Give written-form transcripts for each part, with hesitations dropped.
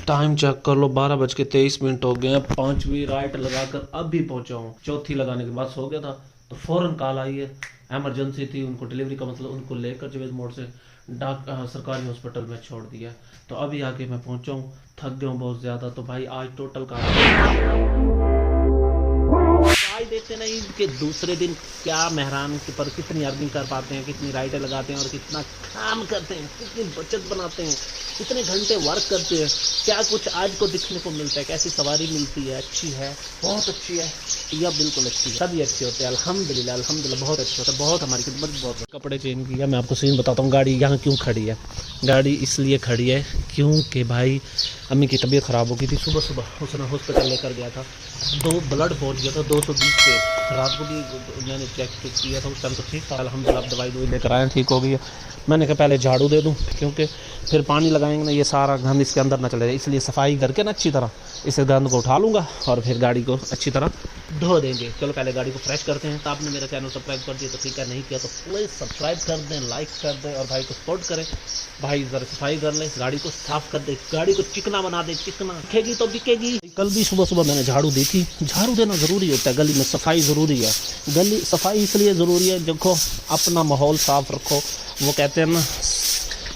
Time check कर लो, 12:23 हो गए हैं। 5वीं राइट लगाकर अब भी पहुंचा हूँ। चौथी लगाने के बाद सो गया था तो फौरन कॉल आई है, एमरजेंसी थी, उनको डिलीवरी का मतलब उनको लेकर जवेद मोड़ से सरकारी हॉस्पिटल में छोड़ दिया। तो अभी आके मैं पहुंचा हूँ, थक गया हूँ बहुत ज़्यादा। तो भाई आज टोटल का देखते नहीं कि दूसरे दिन क्या मेहरान के पर कितनी अर्निंग कर पाते हैं, कितनी राइडें लगाते हैं और कितना काम करते हैं, कितनी बचत बनाते हैं, कितने घंटे वर्क करते हैं, क्या कुछ आज को दिखने को मिलता है, कैसी सवारी मिलती है। अच्छी है, बहुत अच्छी है, यह बिल्कुल अच्छी है, सभी अच्छे होते हैं अल्हम्दुलिल्लाह, अल्हम्दुलिल्लाह बहुत अच्छे होते हैं। बहुत हमारी खिदमत बहुत। कपड़े चेंज किया, मैं आपको सीन बताता हूँ। गाड़ी यहाँ क्यों खड़ी है, गाड़ी इसलिए खड़ी है क्योंकि भाई अम्मी की तबीयत ख़राब हो गई थी। सुबह सुबह उसने हॉस्पिटल लेकर गया था, 2 ब्लड पहुंच गया था 220 पे। रात को भी मैंने चेक किया था, उस टाइम तो ठीक था अल्हम्दुलिल्लाह। दवाई लेकर आए, ठीक हो गई है। मैंने कहा पहले झाड़ू दे दूं क्योंकि फिर पानी लगाएंगे ना, ये सारा गंद इसके अंदर ना चले, इसलिए सफाई करके ना अच्छी तरह इस गंद को उठा लूँगा और फिर गाड़ी को अच्छी तरह धो देंगे। चलो पहले गाड़ी को फ्रेश करते हैं। तो आपने मेरा चैनल सब्सक्राइब कर दिया तो ठीक है, नहीं किया तो प्लीज़ सब्सक्राइब कर दें, लाइक कर दें और भाई को सपोर्ट करें। भाई ज़रा सफाई कर ले, गाड़ी को साफ़ कर दे, गाड़ी को चिकना बना दे, चिकना दिखेगी तो बिकेगी। कल भी सुबह सुबह मैंने झाड़ू दी थी। झाड़ू देना ज़रूरी होता है, गली में सफाई ज़रूरी है। गली सफाई इसलिए ज़रूरी है, देखो अपना माहौल साफ़ रखो। वो कहते हैं ना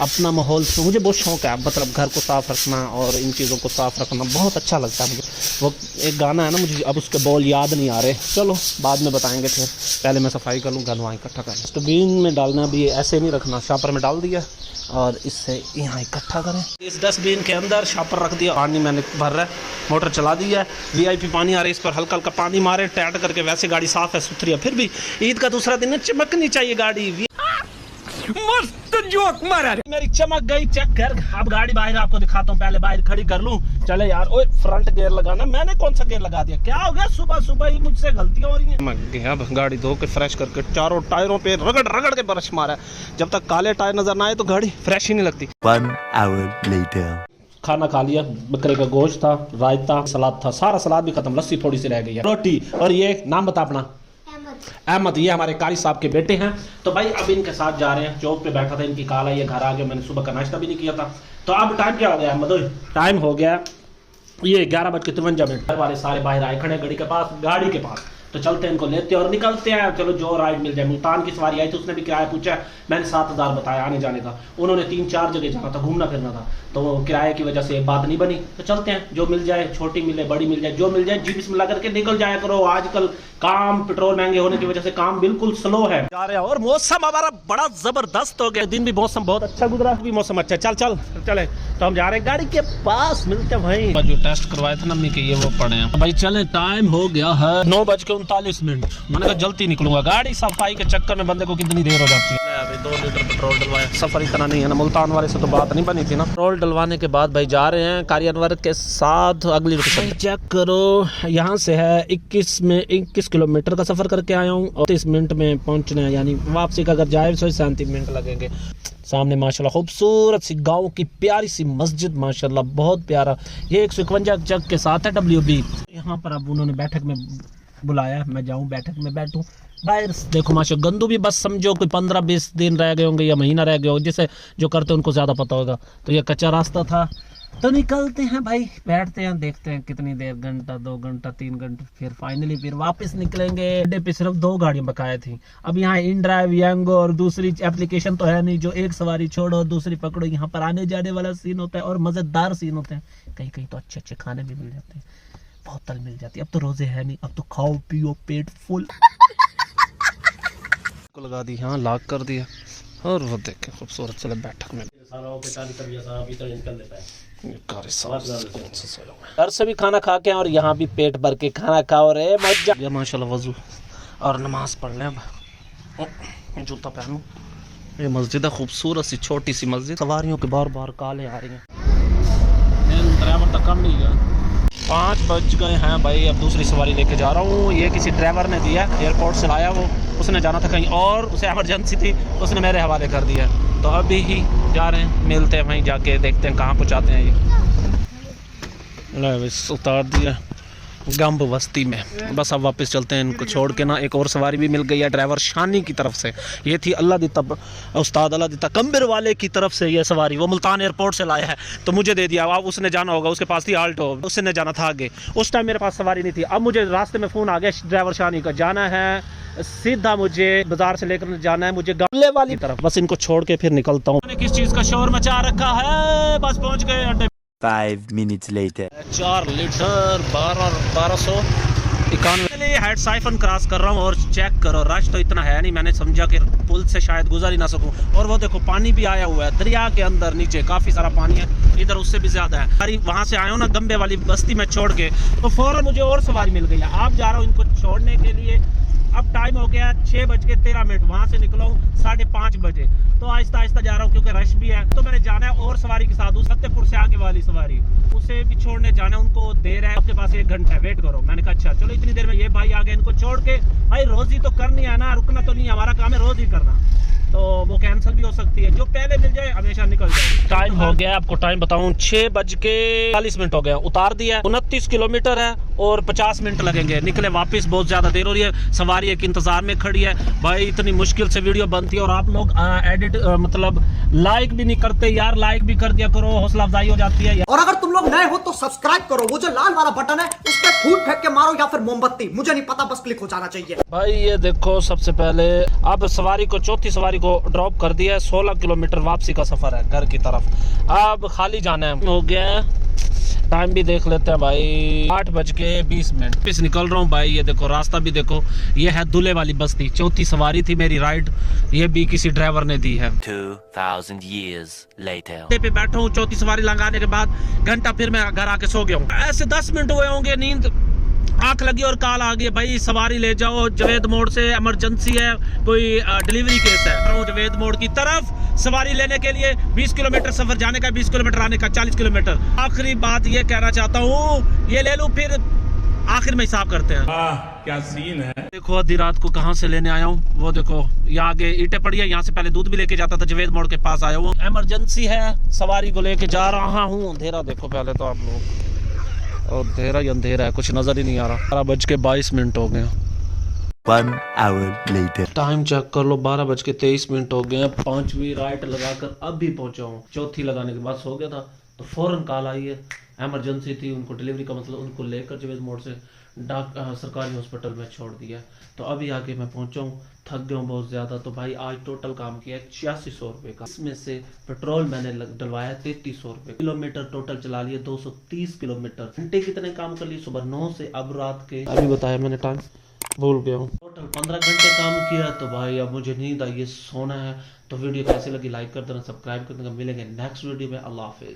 अपना माहौल, मुझे बहुत शौक़ है मतलब घर को साफ़ रखना और इन चीज़ों को साफ़ रखना बहुत अच्छा लगता है मुझे। वो एक गाना है ना, मुझे अब उसके बोल याद नहीं आ रहे, चलो बाद में बताएंगे। फिर पहले मैं सफाई कर लूँ, गंद वहाँ इकट्ठा कर। डस्टबिन में डालना भी ऐसे नहीं रखना, शापर में डाल दिया और इससे यहाँ इकट्ठा करें। इस डस्टबिन के अंदर शापर रख दिया, पानी मैंने भर रहा है, मोटर चला दी है, VIP पानी आ रहा है, इस पर हल्का हल्का पानी मारे टैट करके। वैसे गाड़ी साफ़ है, सुथरी है, फिर भी ईद का दूसरा दिन है, चमकनी चाहिए गाड़ी। मस्त जोक मारा, मेरी चमक गई, चेक कर। अब गाड़ी बाहर आपको दिखाता हूँ, पहले बाहर खड़ी कर लूँ। चले यार, ओए फ्रंट गियर लगाना, मैंने कौन सा गियर लगा दिया, क्या हो गया, सुबह सुबह ही मुझसे गलतियां हो रही हैं। अब गाड़ी धो के फ्रेश करके चारों टायरों पे रगड़ रगड़ के ब्रश मारा। जब तक काले टायर नजर ना आए तो गाड़ी फ्रेश ही नहीं लगती। 1 hour later खाना खा लिया, बकरे का गोश्त था, रायता, सलाद था, सारा सलाद भी खत्म, लस्सी थोड़ी सी रह गई है, रोटी। और ये नाम बता अपना, अहमद। ये हमारे कारी साहब के बेटे हैं। तो भाई अब इनके साथ जा रहे हैं। चौक पे बैठा था, इनकी कॉल आई है, घर आ गया। मैंने सुबह का नाश्ता भी नहीं किया था। तो अब टाइम क्या हो गया अहमद? टाइम हो गया ये 11:53। घर वाले सारे बाहर आए खड़े गाड़ी के पास। तो चलते हैं, इनको लेते हैं और निकलते हैं। चलो जो राइड मिल जाए। मुल्तान की सवारी आई थी, उसने भी किराया पूछा, मैंने 7,000 बताया आने जाने का। उन्होंने 3-4 जगह जाना था, घूमना फिरना था, तो किराए की वजह से बात नहीं बनी। तो चलते हैं, जो मिल जाए, छोटी मिले बड़ी मिल जाए, जो मिल जाए जी बिस्मिल्लाह करके निकल जाया करो। आजकल काम पेट्रोल महंगे होने की वजह से काम बिल्कुल स्लो है जा रहे हैं। और मौसम हमारा बड़ा जबरदस्त हो गया, दिन भी मौसम बहुत अच्छा गुजरा, भी मौसम अच्छा। चले तो हम जा रहे हैं गाड़ी के पास, मिलते हैं भाई। जो टेस्ट करवाए थे ना अम्मी के, ये वो पड़े हैं भाई। चले, टाइम हो गया है 9:39। मैंने कहा जल्दी निकलूंगा, गाड़ी सफाई के चक्कर में बंदे को कितनी देर हो जाती है। अभी 2 लीटर पेट्रोल डलवाया, सफर इतना नहीं है ना, मुल्तान वाले से तो बात नहीं बनी थी ना। पेट्रोल डलवाने के बाद भाई जा रहे हैं कारियनवर के साथ अगली लोकेशन। चेक करो, यहाँ से है 21 किलोमीटर का सफर करके आया हूँ और 30 मिनट में पहुँचना है, यानी वापसी का अगर जाए तो 37 मिनट लगेंगे। सामने माशाल्लाह खूबसूरत सी गांव की प्यारी सी मस्जिद, माशाल्लाह बहुत प्यारा। ये 151 जग के साथ है WB। यहाँ पर अब उन्होंने बैठक में बुलाया, मैं जाऊं बैठक में बैठूं। बाहर देखो माशाल्लाह गंदू भी बस समझो कोई 15-20 दिन रह गए होंगे या महीना रह गया होगा, जिसे जो करते हैं उनको ज़्यादा पता होगा। तो ये कच्चा रास्ता था। तो निकलते हैं भाई, बैठते हैं, देखते हैं कितनी देर, घंटा 2 घंटा 3 घंटे, फिर फाइनली फिर वापस निकलेंगे। अड्डे पे सिर्फ 2 गाड़ियां बकाया थी। अब यहाँ इन ड्राइव यांगो और दूसरी एप्लीकेशन तो है नहीं जो एक सवारी छोड़ो और दूसरी पकड़ो। यहाँ पर आने जाने वाला सीन होता है और मज़ेदार सीन होते हैं। कहीं कहीं तो अच्छे अच्छे खाने भी मिल जाते हैं, बोतल मिल जाती है। अब तो रोजे है नहीं, अब तो खाओ पियो पेट फुल। को लगा दी, हाँ लॉक कर दिया। और वो देखे खूबसूरत चले बैठक में घर से भी खाना खा के और यहाँ भी पेट भर के खाना खाओ रे मजा। माशाल्लाह वजू और नमाज पढ़ लें। अब जूता पहनूं। ये मस्जिद है, खूबसूरत सी छोटी सी मस्जिद। सवारियों के बार बार काले आ रही हैं। ड्राइवर तक कम नहीं गया, 5 बज गए हैं भाई। अब दूसरी सवारी लेके जा रहा हूँ। ये किसी ड्राइवर ने दिया, एयरपोर्ट से लाया वो, उसने जाना था कहीं और, उसे इमरजेंसी थी, उसने मेरे हवाले कर दिया। तो अभी ही जा रहे हैं, मिलते हैं वहीं जाके, देखते हैं कहाँ पहुँचाते हैं। ये उतार दिया गंब बस्ती में। बस अब वापस चलते हैं, इनको छोड़ के ना। एक और सवारी भी मिल गई है ड्राइवर शानी की तरफ से। ये थी अल्लाह दिता उस्ताद अल्लाह दिता कंबर वाले की तरफ से ये सवारी, वो मुल्तान एयरपोर्ट से लाया है तो मुझे दे दिया। अब उसने जाना होगा, उसके पास थी आल्टो, उसने जाना था आगे। उस टाइम मेरे पास सवारी नहीं थी। अब मुझे रास्ते में फ़ोन आ गया ड्राइवर शानी का, जाना है सीधा, मुझे बाजार से लेकर जाना है मुझे गमले वाली तरफ। बस इनको छोड़ के फिर निकलता हूँ। किस चीज़ का शोर मचा रखा है, बस पहुँच गए अड्डे। 5 minutes later. 4 litre 1291 head siphon cross कर रहा हूँ और चेक करो रश तो इतना है नहीं, मैंने समझा कि पुल से शायद गुजर ही ना सकूं। और वो देखो पानी भी आया हुआ है दरिया के अंदर, नीचे काफ़ी सारा पानी है, इधर उससे भी ज़्यादा है। अरे वहाँ से आया हूँ ना गंबे वाली बस्ती में छोड़ के, तो फ़ौरन मुझे और सवारी मिल गई है। आप जा रहा हूँ इनको छोड़ने के लिए। अब टाइम हो गया 6:13, वहाँ से निकला हूँ 5:30 बजे। तो आहिस्ता आहिस्ता जा रहा हूँ क्योंकि रश भी है। तो मैंने जाना है और सवारी के साथ, सत्यपुर से आगे वाली सवारी, उसे भी छोड़ने जाना है। उनको देर है, आपके पास 1 घंटा है, वेट करो। मैंने कहा अच्छा चलो, इतनी देर में ये भाई आ गए, इनको छोड़ के। भाई रोजी तो करनी है ना, रुकना तो नहीं, हमारा काम है रोज ही करना, तो वो कैंसिल भी हो सकती है। जो पहले मिल जाए हमेशा निकल जाए। टाइम हो गया, आपको टाइम बताऊं 6:40 हो गया। उतार दिया, 29 किलोमीटर है और 50 मिनट लगेंगे निकले वापस। बहुत ज्यादा देर हो रही है, सवारी एक इंतजार में खड़ी है। भाई इतनी मुश्किल से वीडियो बनती है और आप लोग एडिट मतलब लाइक भी नहीं करते यार। लाइक भी कर दिया करो, हौसला अफजाई हो जाती है। और अगर तुम लोग नए हो तो सब्सक्राइब करो, वो जो लाल वाला बटन है उस पर फूट फेंक के मारो या फिर मोमबत्ती, मुझे नहीं पता, बस क्लिक हो जाना चाहिए। भाई ये देखो, सबसे पहले अब सवारी को, चौथी सवारी को ड्रॉप कर दिया है। 16 किलोमीटर वापसी का सफर है घर की तरफ। अब खाली जाना है, हो गया टाइम भी देख लेते हैं भाई, 8:20 वापस निकल रहा हूँ भाई। ये देखो रास्ता भी देखो, ये है दूल्हे वाली बस्ती। चौथी सवारी थी मेरी राइड, ये भी किसी ड्राइवर ने दी है। 2000 years later. पे बैठा हूँ, चौथी सवारी लगाने के बाद घंटा फिर मैं घर आके सो गया हूँ। ऐसे 10 मिनट हुए होंगे, नींद आंख लगी और कॉल आ गई, भाई सवारी ले जाओ जवेद मोड़ से, इमरजेंसी है, कोई डिलीवरी केस है। जवेद मोड़ की तरफ सवारी लेने के लिए 20 किलोमीटर सफर जाने का, 20 किलोमीटर आने का, 40 किलोमीटर। आखिरी बात ये कहना चाहता हूँ, ये ले लूं फिर आखिर में हिसाब करते हैं। क्या सीन है। देखो आधी रात को कहाँ से लेने आया हूँ, वो देखो यहाँ आगे ईंटें पड़ी है, यहाँ से पहले दूध भी लेके जाता था, जवेद मोड़ के पास आया हूँ। इमरजेंसी है, सवारी को लेके जा रहा हूँ। अंधेरा देखो पहले तो आप लोग, और अंधेरा ही अंधेरा है, कुछ नजर ही नहीं आ रहा। 12:22 हो गए। 1 hour later. टाइम चेक कर लो, 12:23 हो गए। 5वीं राइट लगाकर अब भी पहुंचा हूँ। चौथी लगाने के बाद सो गया था तो फौरन कॉल आई है, इमरजेंसी थी, उनको डिलीवरी का मतलब, उनको लेकर जवेद मोड़ से सरकारी हॉस्पिटल में छोड़ दिया। तो अभी आके मैं पहुंचा हूँ, थक गया हूँ बहुत ज़्यादा। तो भाई आज टोटल काम किया है 8600 रुपये का, इसमें से पेट्रोल मैंने डलवाया 3300 रुपये। किलोमीटर टोटल चला लिए 230 किलोमीटर। घंटे कितने काम कर लिए, सुबह 9 से अब रात के, अभी बताया मैंने टाइम भूल गया हूँ। टोटल 15 घंटे काम किया। तो भाई अब मुझे नींद आई है, सोना है। तो वीडियो कैसी लगी लाइक कर देना, सब्सक्राइब कर देना। मिलेंगे नेक्स्ट वीडियो में। अल्लाह हाफिज़।